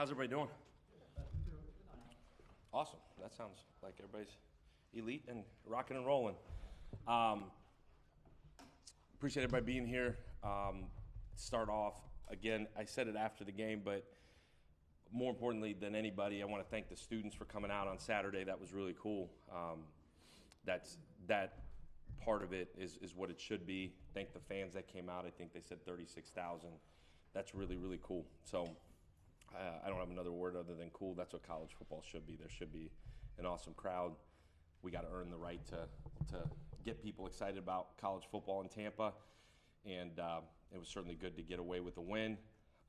How's everybody doing? Awesome. That sounds like everybody's elite and rocking and rolling. Appreciate everybody being here. Start off, again, I said it after the game, but more importantly than anybody, I want to thank the students for coming out on Saturday. That was really cool. That part of it is what it should be. Thank the fans that came out. I think they said 36,000. That's really, really cool. So I don't have another word other than cool. That's what college football should be. There should be an awesome crowd. We got to earn the right to get people excited about college football in Tampa. And it was certainly good to get away with a win.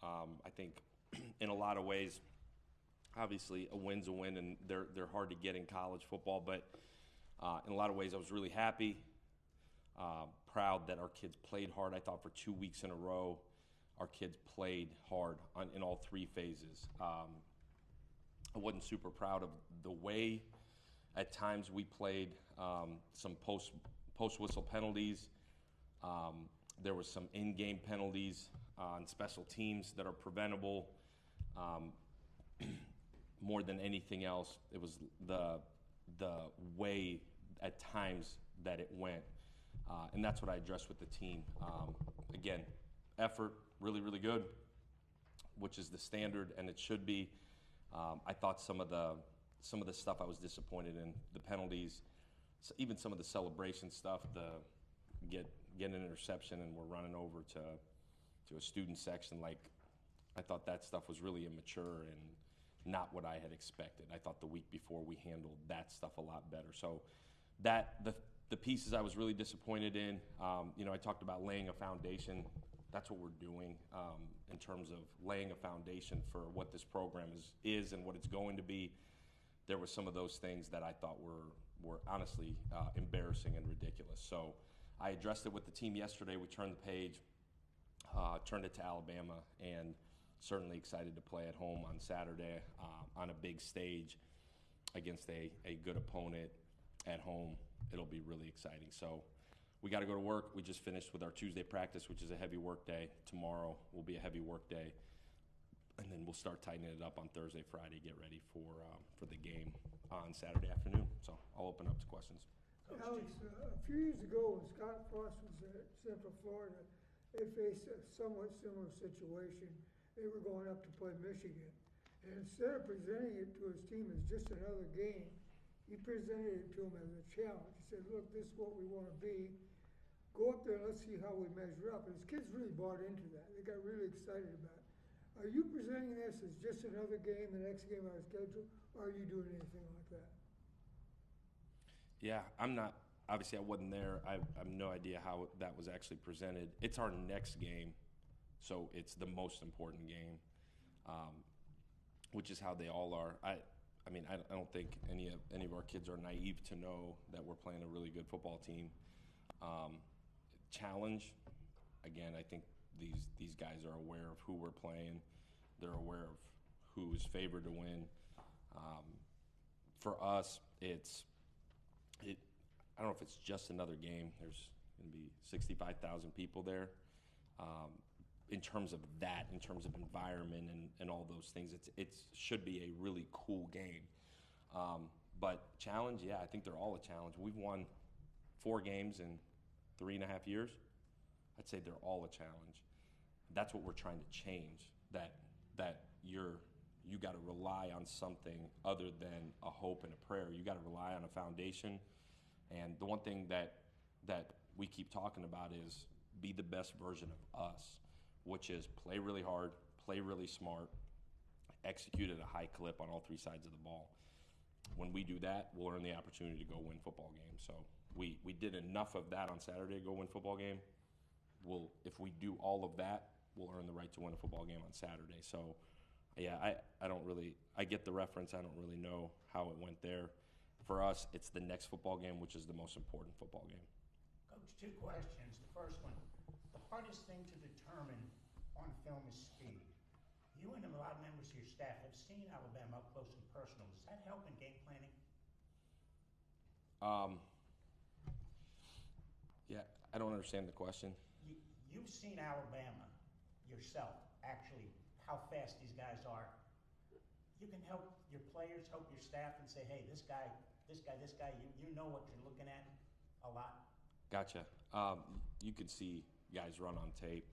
I think in a lot of ways, obviously a win's a win, and they're hard to get in college football. But in a lot of ways, I was really happy, proud that our kids played hard. I thought for 2 weeks in a row, our kids played hard in all three phases. I wasn't super proud of the way at times we played, some post-whistle penalties. There was some in-game penalties on special teams that are preventable. More than anything else, it was the way at times that it went. And that's what I addressed with the team. Again, effort, really, really good, which is the standard, and it should be. I thought some of the stuff I was disappointed in, the penalties, even some of the celebration stuff, get an interception and we're running over to a student section. Like, I thought that stuff was really immature and not what I had expected. I thought the week before we handled that stuff a lot better. So the pieces I was really disappointed in, I talked about laying a foundation. That's what we're doing in terms of laying a foundation for what this program is and what it's going to be. There were some of those things that I thought were honestly embarrassing and ridiculous. So I addressed it with the team yesterday. We turned the page, turned it to Alabama, and certainly excited to play at home on Saturday on a big stage against a good opponent at home. It'll be really exciting. So we got to go to work. We just finished with our Tuesday practice, which is a heavy work day. Tomorrow will be a heavy work day. And then we'll start tightening it up on Thursday, Friday, get ready for the game on Saturday afternoon. So I'll open up to questions. Alex, a few years ago when Scott Frost was at Central Florida, they faced a somewhat similar situation. They were going up to play Michigan. And instead of presenting it to his team as just another game, he presented it to them as a challenge. He said, look, this is what we want to be. Go up there and let's see how we measure up. And his kids really bought into that. They got really excited about it. Are you presenting this as just another game, the next game on our schedule, or are you doing anything like that? Yeah, I'm not. Obviously, I wasn't there. I have no idea how that was actually presented. It's our next game, so it's the most important game, which is how they all are. I don't think any of our kids are naive to know that we're playing a really good football team. Challenge, again, I think these guys are aware of who we're playing. They're aware of who's favored to win. For us, I don't know if it's just another game. There's going to be 65,000 people there. In terms of that, in terms of environment and all those things, it should be a really cool game. But challenge, yeah, I think they're all a challenge. We've won 4 games in 3.5 years. I'd say they're all a challenge. That's what we're trying to change. That you got to rely on something other than a hope and a prayer. You got to rely on a foundation. And the one thing that we keep talking about is be the best version of us, which is play really hard, play really smart, execute at a high clip on all 3 sides of the ball. When we do that, we'll earn the opportunity to go win football games. So we did enough of that on Saturday to go win football game. If we do all of that, we'll earn the right to win a football game on Saturday. So, yeah, I get the reference. I don't really know how it went there. For us, it's the next football game, which is the most important football game. Coach, 2 questions. The first one, the hardest thing to determine on film is speed. You and a lot of members of your staff have seen Alabama up close and personal. Does that help in game planning? Yeah, I don't understand the question. You've seen Alabama yourself, actually, how fast these guys are you can help your players, help your staff, and say, hey, this guy, you know what you're looking at a lot. Gotcha. You can see guys run on tape.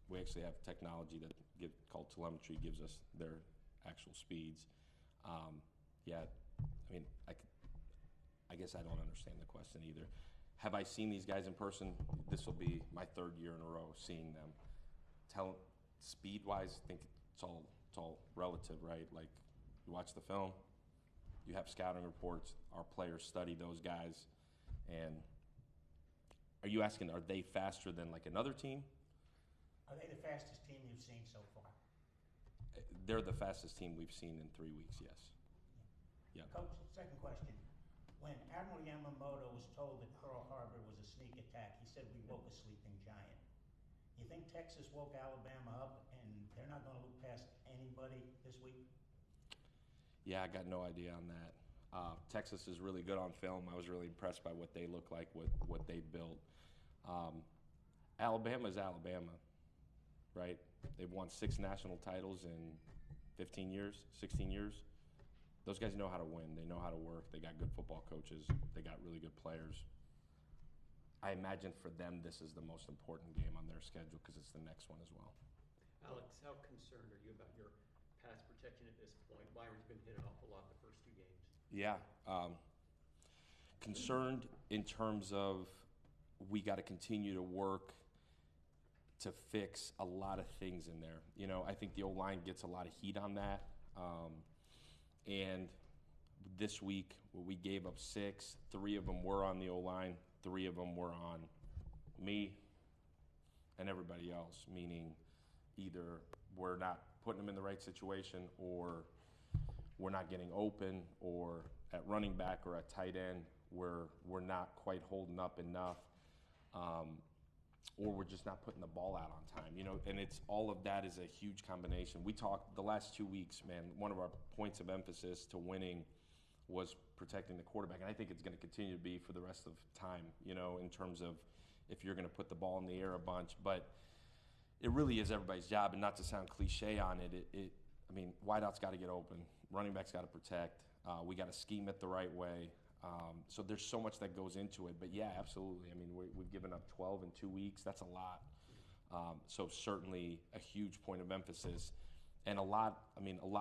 We actually have technology called telemetry, gives us their actual speeds. Yeah, I mean, I guess I don't understand the question either. Have I seen these guys in person? This will be my 3rd year in a row seeing them. Speed-wise, I think it's all relative, right? Like, you watch the film, you have scouting reports, our players study those guys, and are you asking, are they faster than like another team? Are they the fastest team you've seen so far? They're the fastest team we've seen in 3 weeks, yes. Yeah. Coach, second question. When Admiral Yamamoto was told that Pearl Harbor was a sneak attack, he said we woke a sleeping giant. You think Texas woke Alabama up and they're not going to look past anybody this week? Yeah, I got no idea on that. Texas is really good on film. I was really impressed by what they look like, what they built. Alabama is Alabama, right? They've won 6 national titles in 15 years, 16 years. Those guys know how to win. They know how to work. They got good football coaches. They got really good players. I imagine for them this is the most important game on their schedule because it's the next one as well. Alex, how concerned are you about your pass protection at this point? Byron's been hit an awful lot the first 2 games. Yeah. Concerned in terms of we got to continue to work to fix a lot of things in there. You know, I think the O-line gets a lot of heat on that. And this week, we gave up 6. 3 of them were on the O-line. 3 of them were on me and everybody else, meaning either we're not putting them in the right situation or we're not getting open, or at running back or at tight end, we're not quite holding up enough, or we're just not putting the ball out on time, you know, and it's all of that is a huge combination. We talked the last 2 weeks, man, one of our points of emphasis to winning was protecting the quarterback, and I think it's going to continue to be for the rest of time, you know, in terms of if you're going to put the ball in the air a bunch, but it really is everybody's job, and not to sound cliche on it, I mean, wideout's got to get open, running back's got to protect, we got to scheme it the right way. So there's so much that goes into it, but yeah, absolutely. I mean, we've given up 12 in 2 weeks. That's a lot. So certainly a huge point of emphasis, and a lot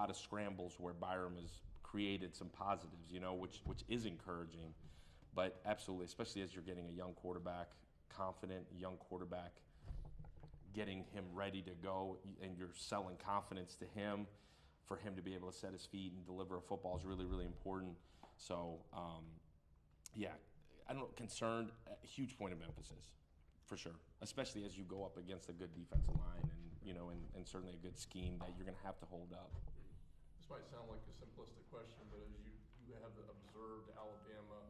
of scrambles where Byram has created some positives, you know, which is encouraging. But absolutely, especially as you're getting a young quarterback, confident young quarterback, getting him ready to go, and you're selling confidence to him, for him to be able to set his feet and deliver a football is really, really important. So, yeah, I don't know, concerned, a huge point of emphasis, for sure, especially as you go up against a good defensive line and, you know, and certainly a good scheme that you're going to have to hold up. This might sound like a simplistic question, but as you have observed Alabama,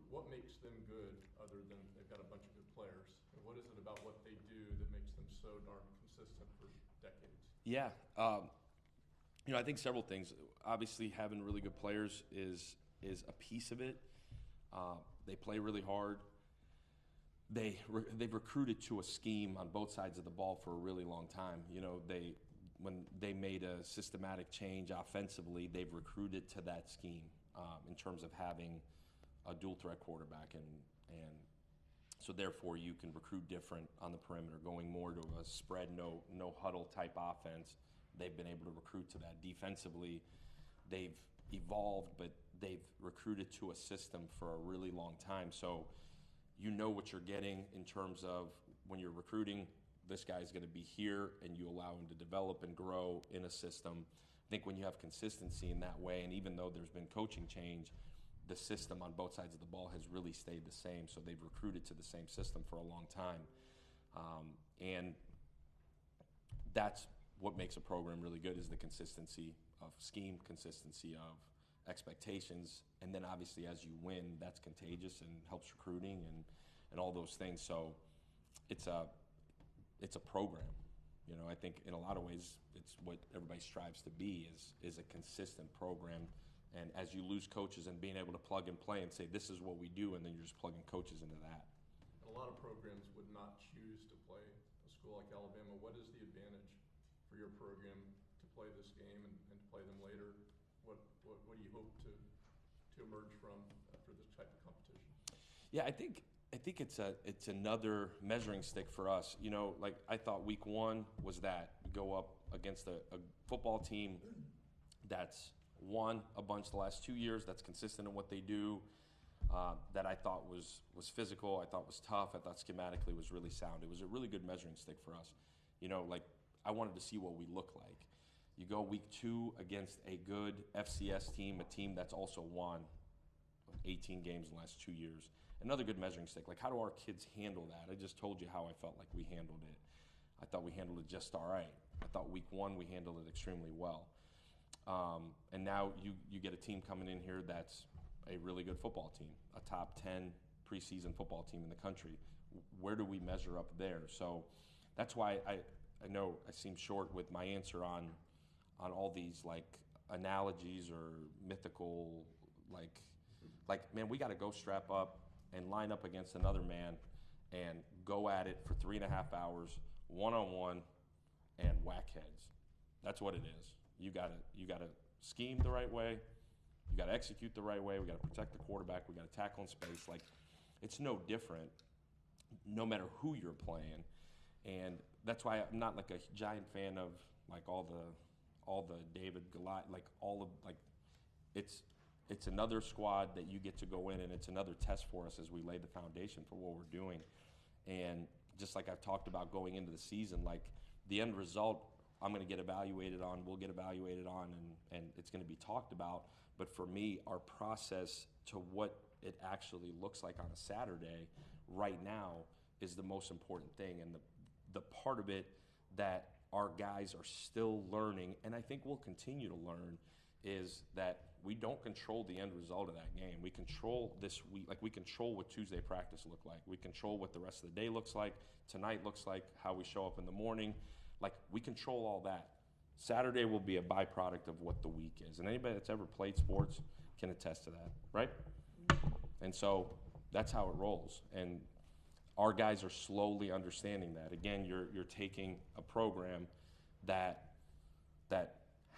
what makes them good other than they've got a bunch of good players? And what is it about what they do that makes them so darn consistent for decades? Yeah, you know, I think several things. Obviously, having really good players is a piece of it. They play really hard. They've recruited to a scheme on both sides of the ball for a really long time. You know, when they made a systematic change offensively, they've recruited to that scheme in terms of having a dual threat quarterback, and so therefore you can recruit different on the perimeter, going more to a spread, no huddle type offense. They've been able to recruit to that. Defensively, they've evolved, but they've recruited to a system for a really long time. So you know what you're getting in terms of when you're recruiting, this guy's going to be here, and you allow him to develop and grow in a system. I think when you have consistency in that way, and even though there's been coaching change, the system on both sides of the ball has really stayed the same. So they've recruited to the same system for a long time. And that's what makes a program really good, is the consistency of scheme, consistency of expectations, and then obviously as you win, that's contagious and helps recruiting and all those things. So it's a program. You know, I think in a lot of ways it's what everybody strives to be, is a consistent program. And as you lose coaches and being able to plug and play and say this is what we do, and then you're just plugging coaches into that. A lot of programs would not choose to play a school like Alabama. What is the advantage for your program to play this game and to play them later? What do you hope to emerge from for this type of competition? Yeah, I think it's another measuring stick for us. You know, like I thought week one was that we go up against a football team that's won a bunch the last 2 years, that's consistent in what they do, that I thought was physical, I thought was tough, I thought schematically was really sound. It was a really good measuring stick for us. You know, like I wanted to see what we look like. You go week 2 against a good FCS team, a team that's also won 18 games in the last 2 years. Another good measuring stick. Like, how do our kids handle that? I just told you how I felt like we handled it. I thought we handled it just all right. I thought week 1 we handled it extremely well. And now you get a team coming in here that's a really good football team, a top 10 preseason football team in the country. Where do we measure up there? So that's why I know I seem short with my answer on all these like analogies or mythical like man, we got to go strap up and line up against another man and go at it for 3.5 hours, one-on-one, and whack heads. That's what it is. You gotta scheme the right way. You gotta execute the right way. We gotta protect the quarterback. We gotta tackle in space. Like, it's no different, no matter who you're playing. And that's why I'm not like a giant fan of like all the David Goliath, like all of like it's another squad that you get to go in, and it's another test for us as we lay the foundation for what we're doing. And just like I've talked about going into the season, like the end result I'm going to get evaluated on, we'll get evaluated on, and it's going to be talked about. But for me, our process to what it actually looks like on a Saturday right now is the most important thing. And the part of it that our guys are still learning, and I think we'll continue to learn, is that we don't control the end result of that game. We control this week, like we control what Tuesday practice looked like. We control what the rest of the day looks like, tonight looks like, how we show up in the morning. Like, we control all that. Saturday will be a byproduct of what the week is. And anybody that's ever played sports can attest to that, right? And so that's how it rolls. And our guys are slowly understanding that. Again, you're taking a program that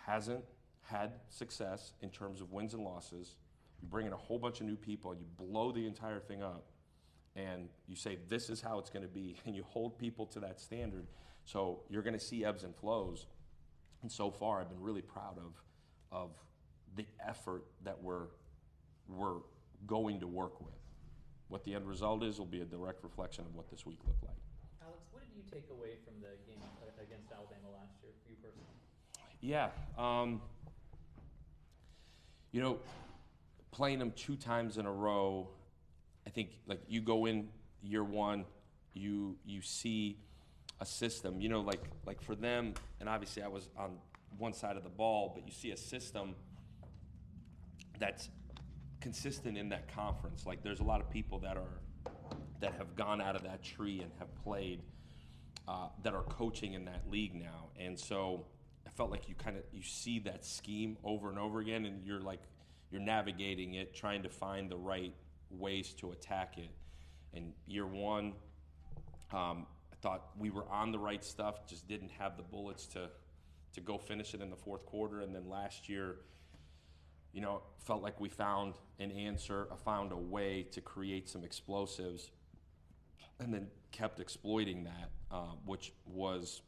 hasn't had success in terms of wins and losses. You bring in a whole bunch of new people and you blow the entire thing up. And you say, this is how it's going to be. And you hold people to that standard. So you're going to see ebbs and flows. And so far, I've been really proud of the effort that we're going to work with. What the end result is will be a direct reflection of what this week looked like. Alex, what did you take away from the game against Alabama last year, for you personally? Yeah. You know, playing them 2 times in a row, I think, like, you go in year one, you see a system, you know, like for them, and obviously I was on one side of the ball, but you see a system that's consistent in that conference. Like, there's a lot of people that have gone out of that tree and have played, that are coaching in that league now. And so I felt like you see that scheme over and over again, and you're navigating it, trying to find the right ways to attack it. And year one, I thought we were on the right stuff, just didn't have the bullets to go finish it in the fourth quarter. And then last year, you know, felt like we found an answer, found a way to create some explosives, and then kept exploiting that, which was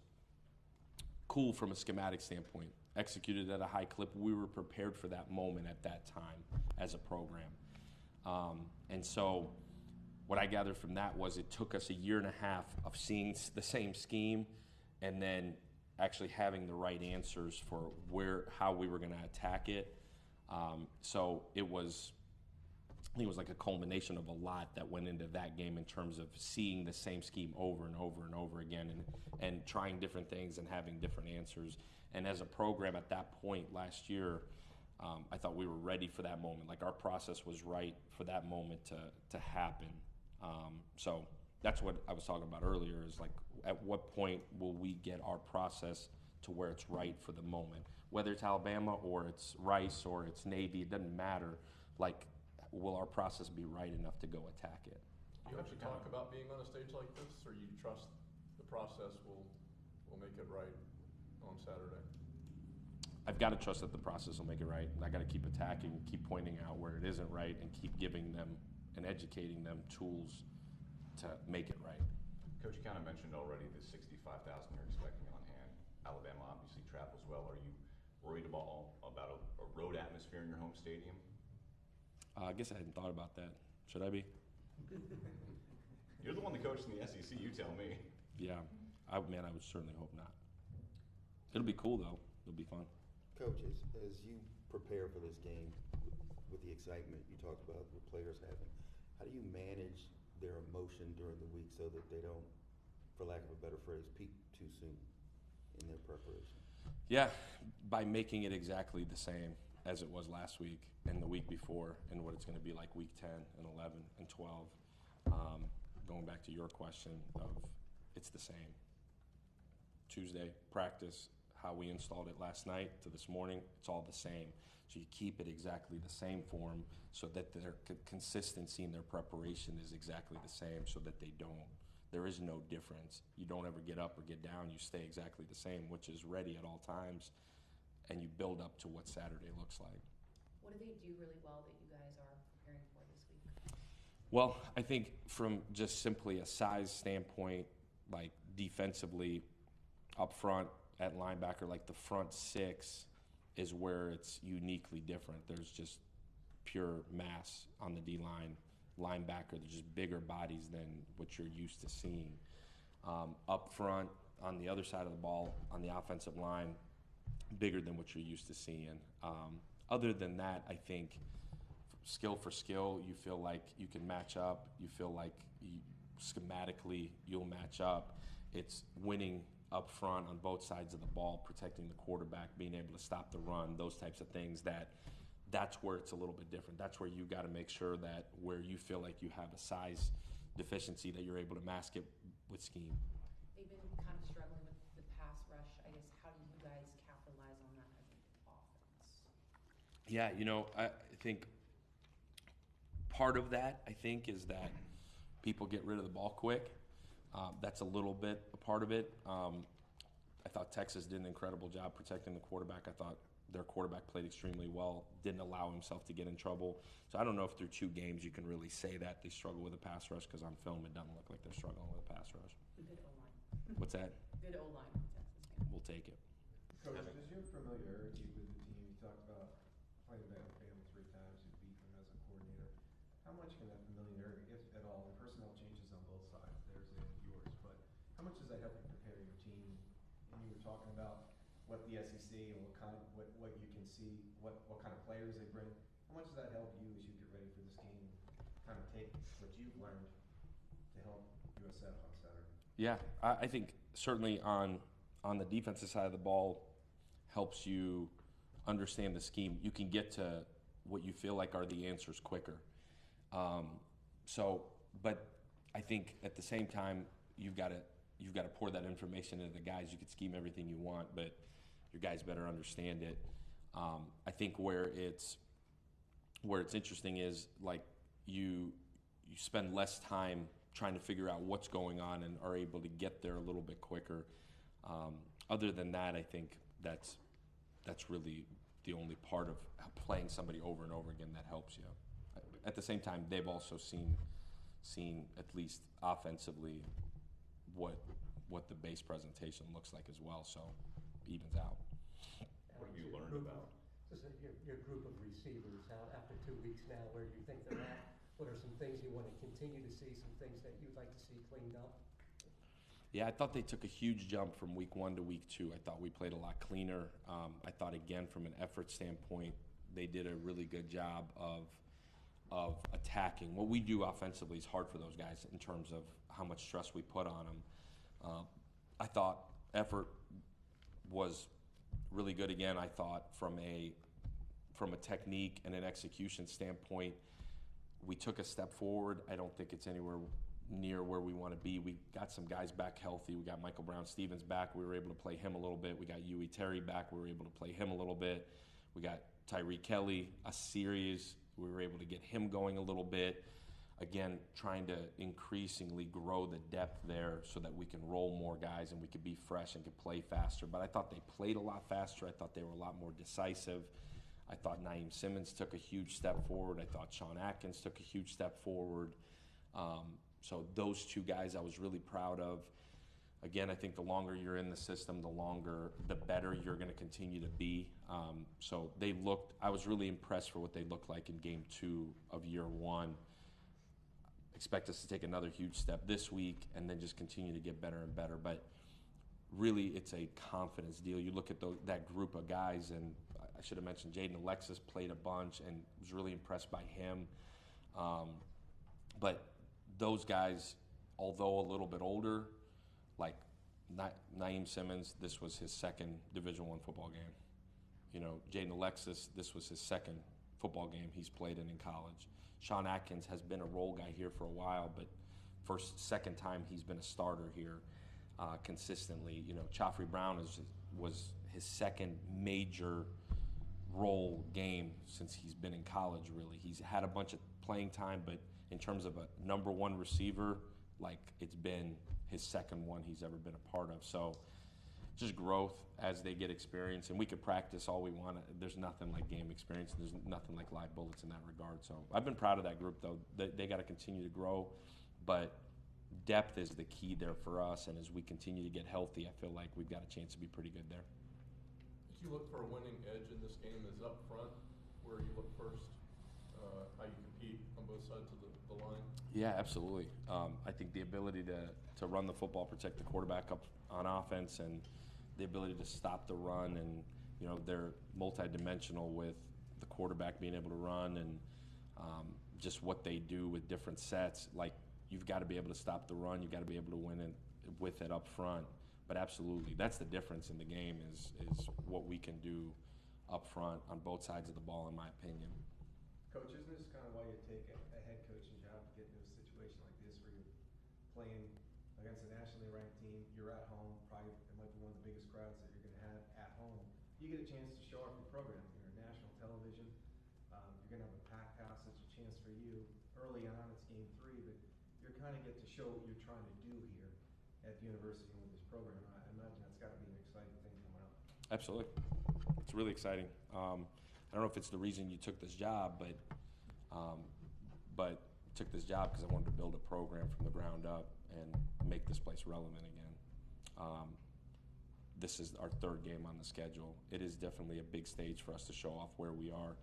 cool from a schematic standpoint. Executed at a high clip. We were prepared for that moment at that time as a program. And so what I gathered from that was it took us 1.5 years of seeing the same scheme and then actually having the right answers for how we were going to attack it. So I think it was like a culmination of a lot that went into that game in terms of seeing the same scheme over and over and over again, and trying different things and having different answers. And as a program at that point last year, I thought we were ready for that moment. Like, our process was right for that moment to happen. So that's what I was talking about earlier, is like, at what point will we get our process to where it's right for the moment? Whether it's Alabama or it's Rice or it's Navy, it doesn't matter. Like, will our process be right enough to go attack it? Do you have to talk about being on a stage like this, or you trust the process will make it right on Saturday? I've got to trust that the process will make it right. And I got to keep attacking, keep pointing out where it isn't right, and keep giving them and educating them tools to make it right. Coach, you kind of mentioned already the 65,000 you're expecting on hand. Alabama obviously travels well. Are you worried about a road atmosphere in your home stadium? I guess I hadn't thought about that. Should I be? You're the one that coached in the SEC. You tell me. Yeah, I would certainly hope not. It'll be cool though. It'll be fun. Coaches, as you prepare for this game, with the excitement you talked about the players having, how do you manage their emotion during the week so that they don't, for lack of a better phrase, peak too soon in their preparation? Yeah, by making it exactly the same as it was last week and the week before, and what it's going to be like week 10 and 11 and 12. Going back to your question of, it's the same. Tuesday, practice, how we installed it last night to this morning, it's all the same. So you keep it exactly the same form so that their consistency in their preparation is exactly the same, so that there is no difference. You don't ever get up or get down, you stay exactly the same, which is ready at all times, and you build up to what Saturday looks like. What do they do really well that you guys are preparing for this week? Well, I think from just simply a size standpoint, like defensively, up front at linebacker, like the front six is where it's uniquely different. There's just pure mass on the D-line. Linebacker, there's just bigger bodies than what you're used to seeing. Up front, on the other side of the ball, on the offensive line, bigger than what you're used to seeing. Other than that, I think skill for skill, you feel like you can match up. You feel like schematically you'll match up. It's winning up front on both sides of the ball, protecting the quarterback, being able to stop the run, those types of things. That's where it's a little bit different. That's where you got to make sure that where you feel like you have a size deficiency, that you're able to mask it with scheme. They've been kind of struggling with the pass rush. I guess, how do you guys capitalize on that as an offense? Yeah, I think part of that, is that people get rid of the ball quick. That's a little bit a part of it. I thought Texas did an incredible job protecting the quarterback. I thought their quarterback played extremely well, didn't allow himself to get in trouble. So I don't know if through 2 games you can really say that they struggle with a pass rush, because on film it doesn't look like they're struggling with a pass rush. Good O-line. What's that? Good O-line, Texas. We'll take it. Coach, does your familiarity with the team, you talked about playing BAMA 3 times, you beat them as a coordinator. How much can that familiarity, if at all, the personnel changes on both sides, theirs and yours, but how much does that help you prepare your team? And you were talking about what the SEC and what you can see, what kind of players they bring. How much does that help you as you get ready for this game, kind of take what you've learned to help USF on Saturday? Yeah, I think certainly on the defensive side of the ball helps you understand the scheme. You can get to what you feel like are the answers quicker. But I think at the same time you've got to pour that information into the guys. You can scheme everything you want, but your guys better understand it. I think where it's interesting is like you spend less time trying to figure out what's going on and are able to get there a little bit quicker. Other than that, I think that's really the only part of playing somebody over and over again that helps you. At the same time, they've also seen at least offensively what the base presentation looks like as well, so evens out. What have you learned about? Just your group of receivers after 2 weeks now, where do you think they're at? What are some things you want to continue to see, some things that you'd like to see cleaned up? Yeah, I thought they took a huge jump from week 1 to week 2. I thought we played a lot cleaner. I thought, again, from an effort standpoint, they did a really good job of attacking. What we do offensively is hard for those guys in terms of how much stress we put on them. I thought effort was really good again. I thought from a technique and an execution standpoint, we took a step forward. I don't think it's anywhere near where we want to be. We got some guys back healthy. We got Michael Brown-Stevens back. We were able to play him a little bit. We got Huey Terry back. We were able to play him a little bit. We got Tyree Kelly, a series. We were able to get him going a little bit. again, trying to increasingly grow the depth there so that we can roll more guys and we could be fresh and could play faster. But I thought they played a lot faster. I thought they were a lot more decisive. I thought Naeem Simmons took a huge step forward. I thought Sean Atkins took a huge step forward. So those two guys I was really proud of. Again, I think the longer you're in the system, the better you're going to continue to be. So I was really impressed for what they looked like in game 2 of year 1. Expect us to take another huge step this week and then just continue to get better and better. But really, it's a confidence deal. You look at that group of guys, and I should have mentioned Jaden Alexis played a bunch and was really impressed by him. But those guys, although a little bit older, like Naeem Simmons, this was his second Division I football game. You know, Jaden Alexis, this was his second football game he's played in college. Sean Atkins has been a role guy here for a while, but second time he's been a starter here consistently. You know, Chaffrey Brown was his second major role game since he's been in college, really. He's had a bunch of playing time, but in terms of a number 1 receiver, like, it's been his second one he's ever been a part of. So just growth as they get experience, and we could practice all we want. There's nothing like game experience. There's nothing like live bullets in that regard. So I've been proud of that group, though. They got to continue to grow, but depth is the key there for us, and as we continue to get healthy, I feel like we've got a chance to be pretty good there. If you look for a winning edge in this game, is up front where you look first, how you compete on both sides of the line? Yeah, absolutely. I think the ability to run the football, protect the quarterback up on offense, and the ability to stop the run, and you know, they're multidimensional with the quarterback being able to run, and just what they do with different sets. Like, you've got to be able to stop the run. You've got to be able to win it with it up front. But absolutely, that's the difference in the game is what we can do up front on both sides of the ball, in my opinion. Coach, isn't this kind of why you take a head coaching job to get into a situation like this where you're playing against a nationally ranked team, you're at home, probably it might be one of the biggest crowds that you're going to have at home. You get a chance to show off your program. You're on national television. You're going to have a packed house. It's a chance for you. Early on, it's game 3, but you're kind of get to show what you're trying to do here at the university and with this program. I imagine that's got to be an exciting thing coming up. Absolutely. It's really exciting. I don't know if it's the reason you took this job, but took this job because I wanted to build a program from the ground up and make this place relevant again. This is our 3rd game on the schedule. It is definitely a big stage for us to show off where we are.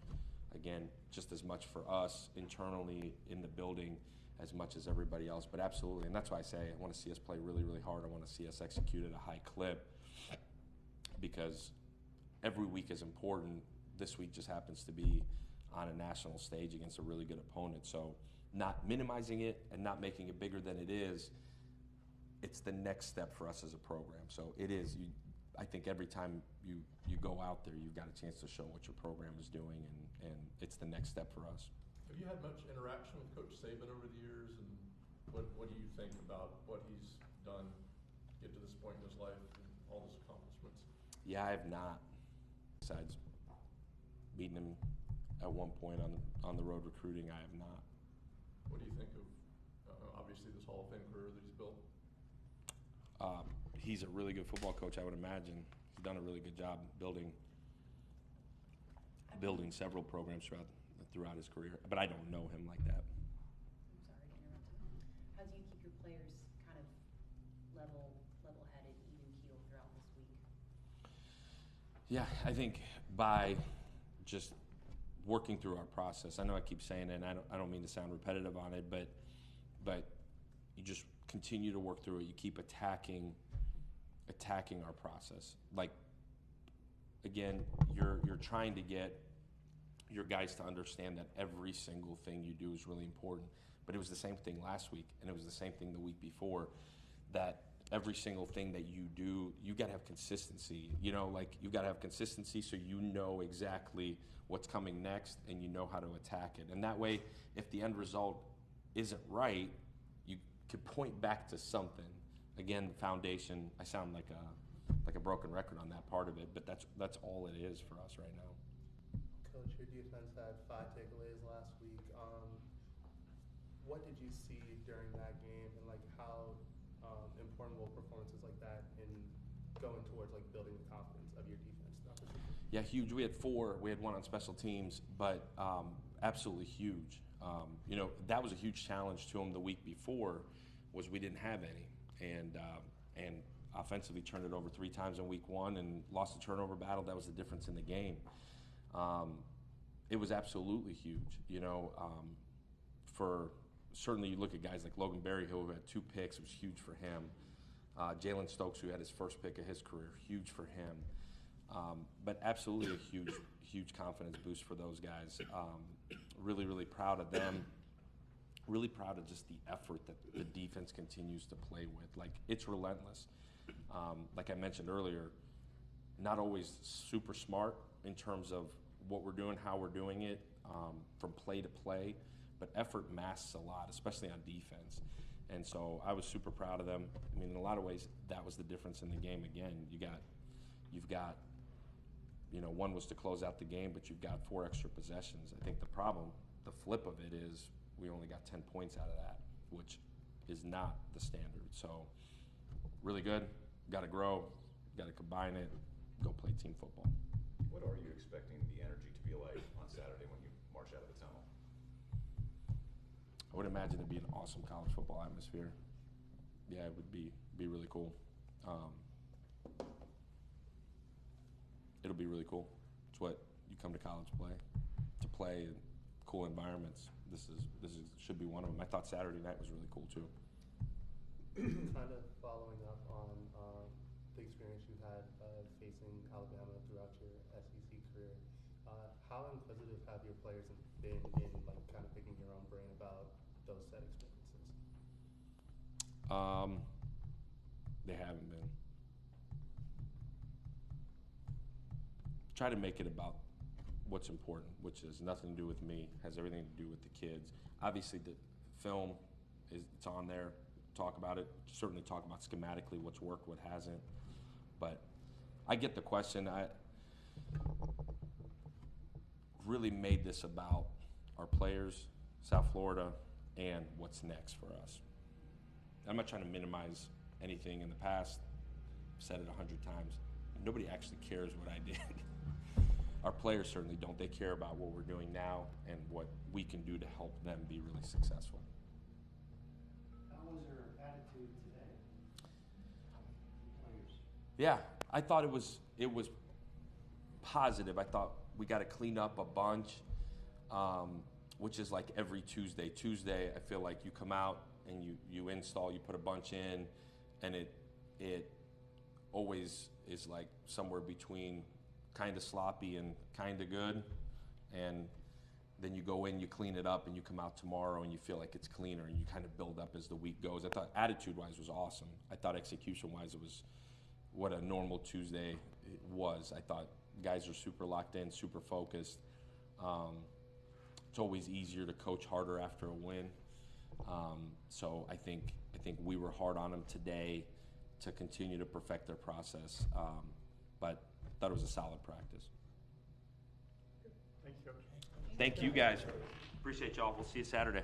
Again, just as much for us internally in the building as much as everybody else, but absolutely, and that's why I say I want to see us play really, really hard. I want to see us execute at a high clip because every week is important. This week just happens to be on a national stage against a really good opponent. So not minimizing it and not making it bigger than it is, it's the next step for us as a program. So it is. I think every time you go out there, you've got a chance to show what your program is doing, and it's the next step for us. Have you had much interaction with Coach Saban over the years, and what do you think about what he's done to get to this point in his life and all his accomplishments? Yeah, I have not. Besides meeting him at one point on the road recruiting, I have not. What do you think of, obviously, this Hall of Fame career that he's built? He's a really good football coach, I would imagine. He's done a really good job building several programs throughout his career, but I don't know him like that. I'm sorry to interrupt you. How do you keep your players kind of level-headed, even keel throughout this week? Yeah, I think by just working through our process. I know I keep saying it, and I don't mean to sound repetitive on it, but you just continue to work through it. You keep attacking our process. Like, again, you're trying to get your guys to understand that every single thing you do is really important. But it was the same thing last week, and it was the same thing the week before, that every single thing that you do, you got to have consistency. You know, like, you got to have consistency so you know exactly what's coming next and you know how to attack it. And that way, if the end result isn't right, you could point back to something. Again, the foundation, I sound like a broken record on that part of it, but that's all it is for us right now. Coach, your defense had 5 takeaways last week. what did you see during that game, and like how important will performances like that in going towards like building the confidence of your defense throughout the season? Yeah, huge. We had 4. We had 1 on special teams, but absolutely huge. You know, that was a huge challenge to them the week before, was we didn't have any, and offensively turned it over 3 times in week 1 and lost the turnover battle. That was the difference in the game. It was absolutely huge. You know, for certainly you look at guys like Logan Berryhill, who had 2 picks. It was huge for him. Jalen Stokes, who had his first pick of his career, huge for him. But absolutely a huge confidence boost for those guys. Really, really proud of them. Really proud of just the effort that the defense continues to play with. Like, it's relentless. Like I mentioned earlier, not always super smart in terms of what we're doing, how we're doing it, from play to play, but effort masks a lot, especially on defense. And so I was super proud of them. I mean, in a lot of ways, that was the difference in the game. Again, you've got, you know, 1 was to close out the game, but you've got 4 extra possessions. I think the problem, the flip of it is we only got 10 points out of that, which is not the standard. So really good. Got to grow. Got to combine it. Go play team football. What are you expecting the energy to be like on Saturday when you march out of the tunnel? I would imagine it'd be an awesome college football atmosphere. Yeah, it would be really cool. It'll be really cool. It's what you come to college to play in cool environments. This should be one of them. I thought Saturday night was really cool too. Kind of following up on the experience you had facing Alabama throughout your SEC career, how inquisitive have your players been in like kind of picking your own brain about those set experiences? They haven't been. Try to make it about what's important, which has nothing to do with me, has everything to do with the kids. Obviously, the film it's on there. Talk about it. Certainly talk about schematically what's worked, what hasn't. But I get the question. I really made this about our players, South Florida, and what's next for us. I'm not trying to minimize anything in the past. I've said it 100 times. Nobody actually cares what I did. Our players certainly don't. They care about what we're doing now and what we can do to help them be really successful. How was your attitude today? Players. Yeah, I thought it was positive. I thought we got to clean up a bunch, which is like every Tuesday. Tuesday, I feel like you come out and you install, you put a bunch in, and it always is like somewhere between kind of sloppy and kind of good, and then you go in, you clean it up, and you come out tomorrow and you feel like it's cleaner, and you kind of build up as the week goes. I thought attitude-wise was awesome. I thought execution-wise it was what a normal Tuesday was. I thought guys are super locked in, super focused. It's always easier to coach harder after a win. So I think we were hard on them today to continue to perfect their process. But I thought it was a solid practice. Thank you, Coach. Thank you, guys. Appreciate y'all. We'll see you Saturday.